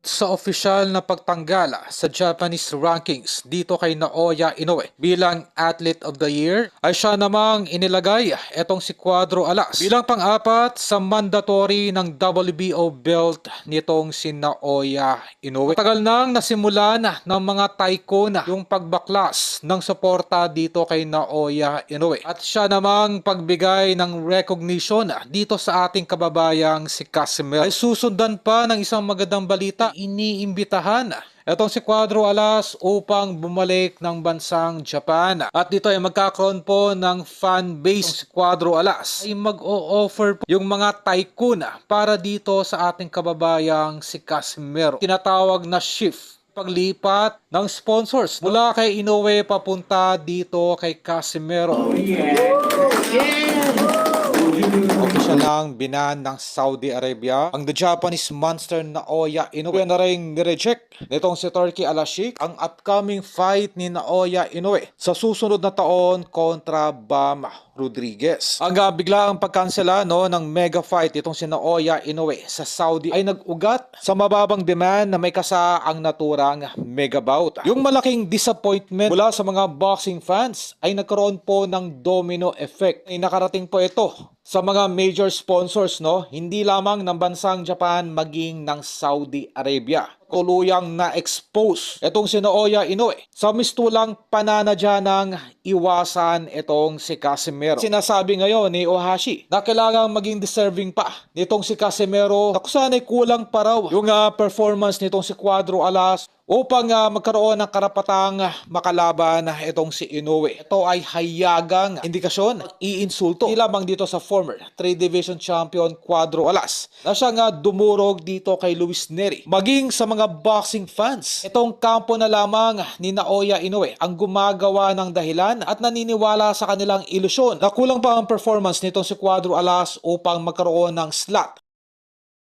Sa opisyal na pagtanggal sa Japanese rankings dito kay Naoya Inoue bilang Athlete of the Year ay siya namang inilagay etong si Cuadro Alas bilang pang-apat sa mandatory ng WBO belt nitong si Naoya Inoue. Matagal nang nasimulan ng mga tycoon yung pagbaklas ng suporta dito kay Naoya Inoue at siya namang pagbigay ng recognition dito sa ating kababayang si Casimero ay susundan pa ng isang magandang balita. Iniimbitahan etong si Cuadro Alas upang bumalik ng bansang Japan. At dito ay magkakaroon po ng fan base. Si Cuadro Alas ay mag-o-offer po yung mga tycoon para dito sa ating kababayang si Casimero. Tinatawag na shift paglipat ng sponsors mula kay Inoue papunta dito kay Casimero. Opisyal lang binan ng Saudi Arabia ang the Japanese monster Naoya Inoue na rin nireject nitong si Turki Al-Sheikh ang upcoming fight ni Naoya Inoue sa susunod na taon kontra Bam Rodriguez. Ang biglaang pagkansela ng mega fight itong si Naoya Inoue sa Saudi ay nag-ugat sa mababang demand na may kasaang naturang mega bout. Yung malaking disappointment mula sa mga boxing fans ay nagkaroon po ng domino effect. Ay nakarating po ito sa mga major sponsors, hindi lamang ng bansang Japan maging ng Saudi Arabia. Tuluyang na-expose itong si Naoya Inoue sa mistulang pananadya ng iwasan itong si Casimero. Sinasabi ngayon ni Ohashi na kailangang maging deserving pa nitong si Casimero na kung saan ay kulang pa raw yung performance nitong si Cuadro Alas upang magkaroon ng karapatang makalaban itong si Inoue. Ito ay hayagang indikasyon, iinsulto. Hindi lamang dito sa former 3-division champion Cuadro Alas na siya dumurog dito kay Luis Neri. Maging sa mga boxing fans, itong kampo na lamang ni Naoya Inoue ang gumagawa ng dahilan at naniniwala sa kanilang ilusyon na kulang pa ang performance nitong si Cuadro Alas upang magkaroon ng slot